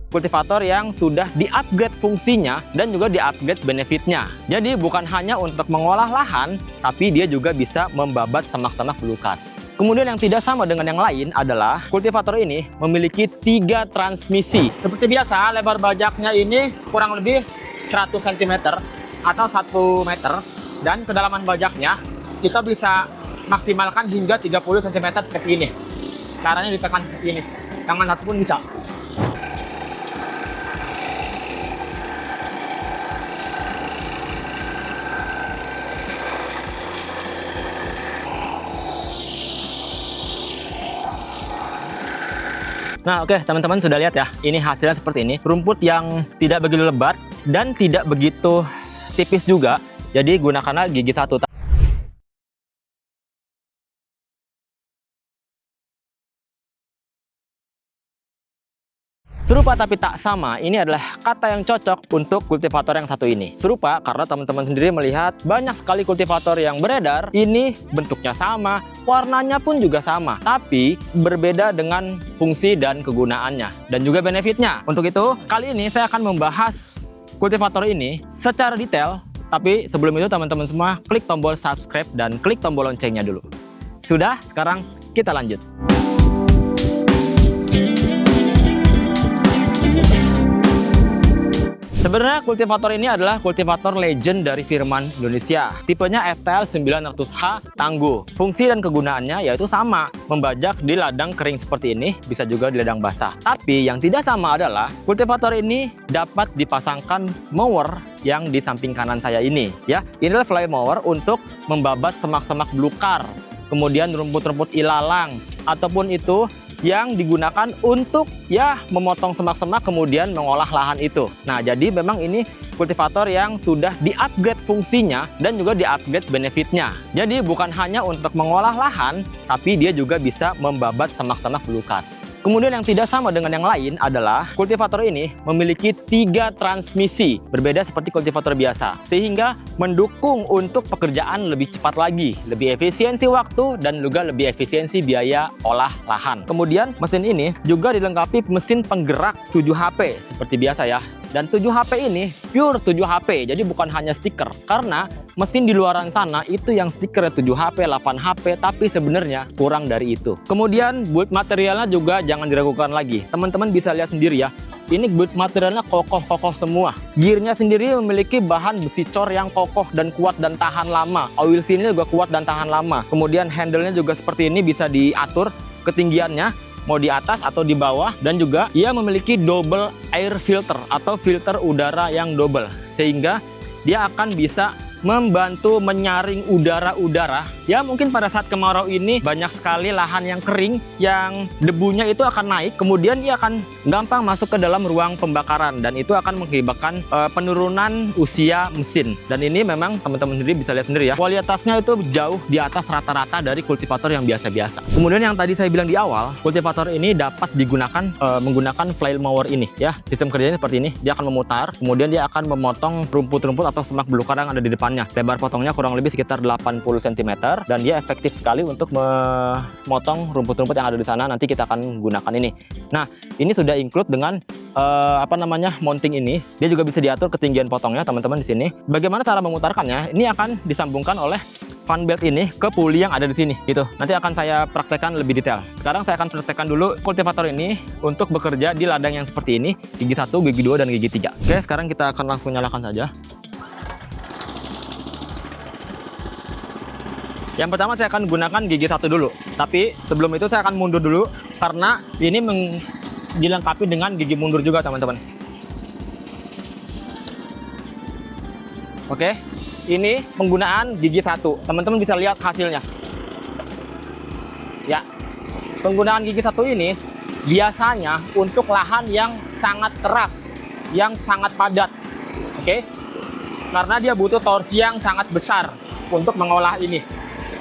kultivator yang sudah di-upgrade fungsinya dan juga di-upgrade benefitnya. Jadi bukan hanya untuk mengolah lahan, tapi dia juga bisa membabat semak-semak belukar. Kemudian yang tidak sama dengan yang lain adalah kultivator ini memiliki 3 transmisi. Seperti biasa, lebar bajaknya ini kurang lebih 100 cm atau 1 meter. Dan kedalaman bajaknya kita bisa maksimalkan hingga 30 cm seperti ini. Caranya ditekan seperti ini. Tangan satu pun bisa. Nah, oke, teman-teman sudah lihat ya. Ini hasilnya seperti ini. Rumput yang tidak begitu lebat dan tidak begitu tipis juga. Jadi gunakanlah gigi 1. Serupa tapi tak sama, ini adalah kata yang cocok untuk kultivator yang satu ini. Serupa karena teman-teman sendiri melihat banyak sekali kultivator yang beredar, ini bentuknya sama, warnanya pun juga sama, tapi berbeda dengan fungsi dan kegunaannya, dan juga benefitnya. Untuk itu, kali ini saya akan membahas kultivator ini secara detail, tapi sebelum itu teman-teman semua klik tombol subscribe dan klik tombol loncengnya dulu. Sudah, sekarang kita lanjut. Sebenarnya kultivator ini adalah kultivator legend dari Firman Indonesia. Tipenya FTL 900H Tangguh. Fungsi dan kegunaannya yaitu sama, membajak di ladang kering seperti ini, bisa juga di ladang basah. Tapi yang tidak sama adalah kultivator ini dapat dipasangkan mower yang di samping kanan saya ini. Ya, ini adalah fly mower untuk membabat semak-semak belukar, kemudian rumput-rumput ilalang, ataupun itu yang digunakan untuk ya memotong semak-semak kemudian mengolah lahan itu. Nah, jadi memang ini kultivator yang sudah di-upgrade fungsinya dan juga di-upgrade benefitnya. Jadi bukan hanya untuk mengolah lahan, tapi dia juga bisa membabat semak-semak belukar. Kemudian yang tidak sama dengan yang lain adalah kultivator ini memiliki 3 transmisi, berbeda seperti kultivator biasa, sehingga mendukung untuk pekerjaan lebih cepat lagi, lebih efisiensi waktu dan juga lebih efisiensi biaya olah lahan. Kemudian mesin ini juga dilengkapi mesin penggerak 7 HP seperti biasa ya. Dan 7 HP ini pure 7 HP, jadi bukan hanya stiker. Karena mesin di luaran sana itu yang stiker 7 HP, 8 HP, tapi sebenarnya kurang dari itu. Kemudian build materialnya juga jangan diragukan lagi. Teman-teman bisa lihat sendiri ya. Ini build materialnya kokoh-kokoh semua. Gearnya sendiri memiliki bahan besi cor yang kokoh dan kuat dan tahan lama. Oil seal-nya juga kuat dan tahan lama. Kemudian handle-nya juga seperti ini, bisa diatur ketinggiannya, mau di atas atau di bawah, dan juga ia memiliki double air filter atau filter udara yang double, sehingga dia akan bisa membantu menyaring udara-udara. Ya mungkin pada saat kemarau ini banyak sekali lahan yang kering, yang debunya itu akan naik, kemudian ia akan gampang masuk ke dalam ruang pembakaran, dan itu akan mengakibatkan penurunan usia mesin. Dan ini memang teman-teman sendiri bisa lihat sendiri ya, kualitasnya itu jauh di atas rata-rata dari kultivator yang biasa-biasa. Kemudian yang tadi saya bilang di awal, kultivator ini dapat digunakan menggunakan flail mower ini ya. Sistem kerjanya seperti ini, dia akan memutar, kemudian dia akan memotong rumput-rumput atau semak belukar yang ada di depannya. Lebar potongnya kurang lebih sekitar 80 cm dan dia efektif sekali untuk memotong rumput-rumput yang ada di sana. Nanti kita akan gunakan ini. Nah, ini sudah include dengan mounting ini. Dia juga bisa diatur ketinggian potongnya teman-teman di sini. Bagaimana cara memutarkannya? Ini akan disambungkan oleh fan belt ini ke pulley yang ada di sini gitu. Nanti akan saya praktekkan lebih detail. Sekarang saya akan praktekkan dulu kultivator ini untuk bekerja di ladang yang seperti ini, gigi 1, gigi 2 dan gigi 3. Oke, sekarang kita akan langsung nyalakan saja. Yang pertama saya akan gunakan gigi 1 dulu. Tapi sebelum itu saya akan mundur dulu karena ini dilengkapi dengan gigi mundur juga teman-teman. Oke, ini penggunaan gigi 1. Teman-teman bisa lihat hasilnya. Ya, penggunaan gigi 1 ini biasanya untuk lahan yang sangat keras, yang sangat padat. Oke, karena dia butuh torsi yang sangat besar untuk mengolah ini.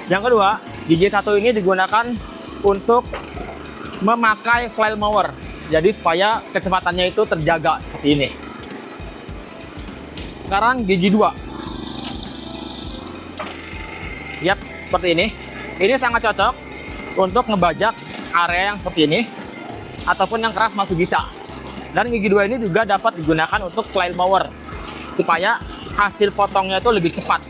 Yang kedua, gigi 1 ini digunakan untuk memakai flail mower. Jadi supaya kecepatannya itu terjaga seperti ini. Sekarang gigi 2. Yap, seperti ini. Ini sangat cocok untuk ngebajak area yang seperti ini. Ataupun yang keras masih bisa. Dan gigi 2 ini juga dapat digunakan untuk flail mower supaya hasil potongnya itu lebih cepat.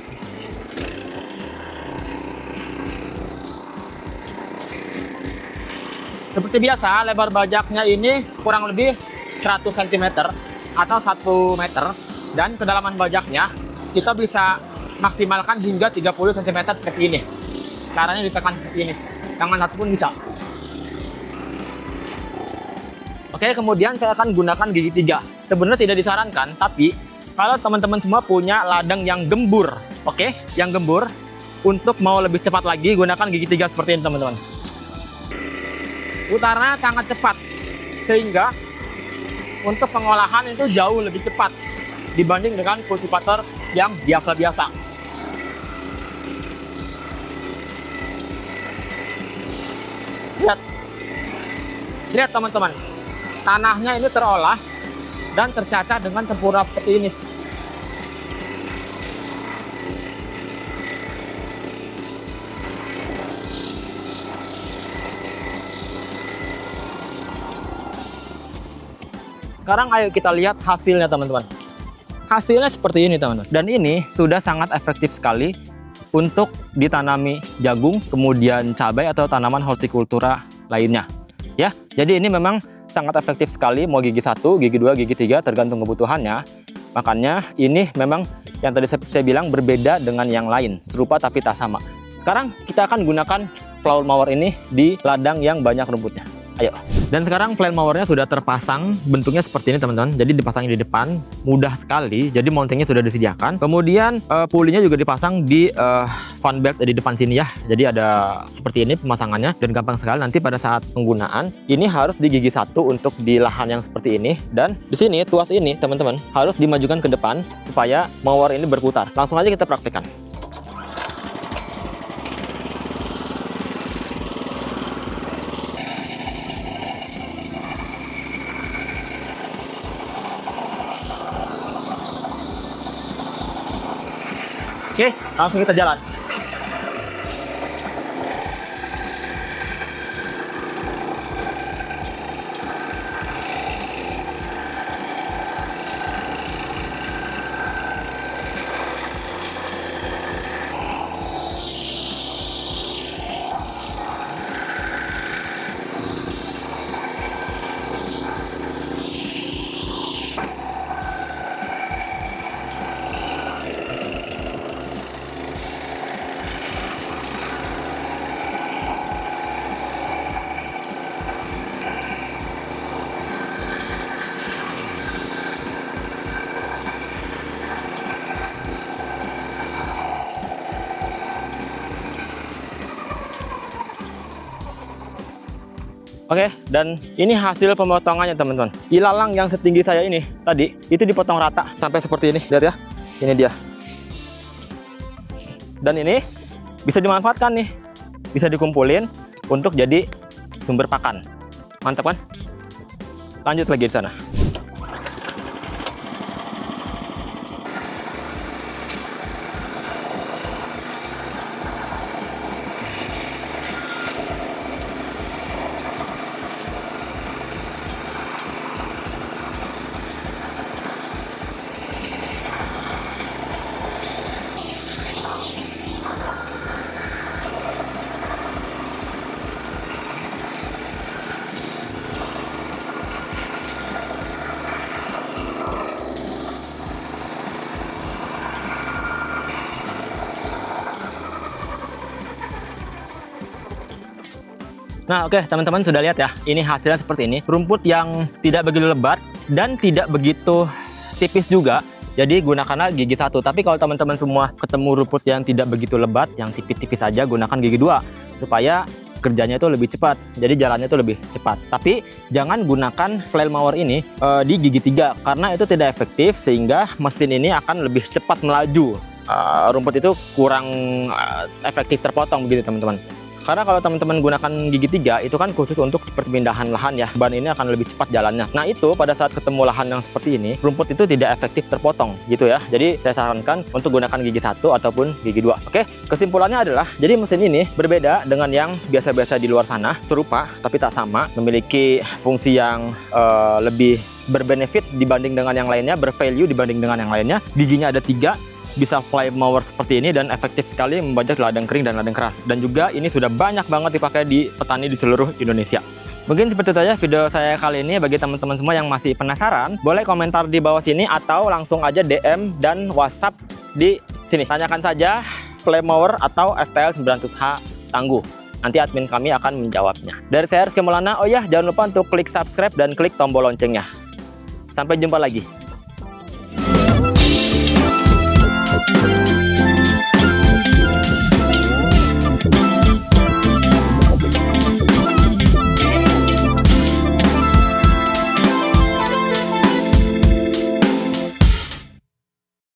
Seperti biasa, lebar bajaknya ini kurang lebih 100 cm atau 1 meter. Dan kedalaman bajaknya kita bisa maksimalkan hingga 30 cm seperti ini. Caranya ditekan seperti ini. Tangan satu pun bisa. Oke, kemudian saya akan gunakan gigi 3. Sebenarnya tidak disarankan, tapi kalau teman-teman semua punya ladang yang gembur, oke, yang gembur, untuk mau lebih cepat lagi, gunakan gigi 3 seperti ini, teman-teman. Utara sangat cepat, sehingga untuk pengolahan itu jauh lebih cepat dibanding dengan kultivator yang biasa-biasa. Lihat teman-teman, tanahnya ini terolah dan tercacat dengan sempurna seperti ini. Sekarang ayo kita lihat hasilnya, teman-teman. Hasilnya seperti ini, teman-teman. Dan ini sudah sangat efektif sekali untuk ditanami jagung, kemudian cabai atau tanaman hortikultura lainnya. Ya, jadi ini memang sangat efektif sekali, mau gigi 1, gigi 2, gigi 3, tergantung kebutuhannya. Makanya ini memang yang tadi saya bilang berbeda dengan yang lain, serupa tapi tak sama. Sekarang kita akan gunakan flail mower ini di ladang yang banyak rumputnya. Ayo. Dan sekarang flail mowernya sudah terpasang, bentuknya seperti ini, teman-teman. Jadi dipasangnya di depan, mudah sekali. Jadi mountingnya sudah disediakan. Kemudian pulinya juga dipasang di fan belt di depan sini ya. Jadi ada seperti ini pemasangannya dan gampang sekali. Nanti pada saat penggunaan ini harus di gigi 1 untuk di lahan yang seperti ini. Dan di sini tuas ini, teman-teman, harus dimajukan ke depan supaya mower ini berputar. Langsung aja kita praktekkan. Oke, langsung kita jalan. Oke, dan ini hasil pemotongannya, teman-teman. Ilalang yang setinggi saya ini tadi itu dipotong rata sampai seperti ini. Lihat ya, ini dia. Dan ini bisa dimanfaatkan nih, bisa dikumpulin untuk jadi sumber pakan. Mantap kan? Lanjut lagi di sana. Nah, oke, teman-teman sudah lihat ya, ini hasilnya seperti ini. Rumput yang tidak begitu lebat dan tidak begitu tipis juga. Jadi gunakanlah gigi 1. Tapi kalau teman-teman semua ketemu rumput yang tidak begitu lebat, yang tipis-tipis saja, gunakan gigi 2 supaya kerjanya itu lebih cepat. Jadi jalannya itu lebih cepat. Tapi jangan gunakan flail mower ini di gigi 3 karena itu tidak efektif sehingga mesin ini akan lebih cepat melaju. Rumput itu kurang efektif terpotong begitu, teman-teman. Karena kalau teman-teman gunakan gigi 3 itu kan khusus untuk perpindahan lahan ya. Ban ini akan lebih cepat jalannya. Nah itu pada saat ketemu lahan yang seperti ini, rumput itu tidak efektif terpotong gitu ya. Jadi saya sarankan untuk gunakan gigi 1 ataupun gigi 2. Oke, kesimpulannya adalah jadi mesin ini berbeda dengan yang biasa-biasa di luar sana. Serupa tapi tak sama, memiliki fungsi yang lebih berbenefit dibanding dengan yang lainnya, bervalue dibanding dengan yang lainnya. Giginya ada 3, bisa fly mower seperti ini dan efektif sekali membajak ladang kering dan ladang keras. Dan juga ini sudah banyak banget dipakai di petani di seluruh Indonesia. Mungkin seperti itu aja video saya kali ini. Bagi teman-teman semua yang masih penasaran, boleh komentar di bawah sini atau langsung aja DM dan WhatsApp di sini. Tanyakan saja flame mower atau FTL 900H tangguh. Nanti admin kami akan menjawabnya. Dari saya Rizky Maulana. Oh ya, jangan lupa untuk klik subscribe dan klik tombol loncengnya. Sampai jumpa lagi.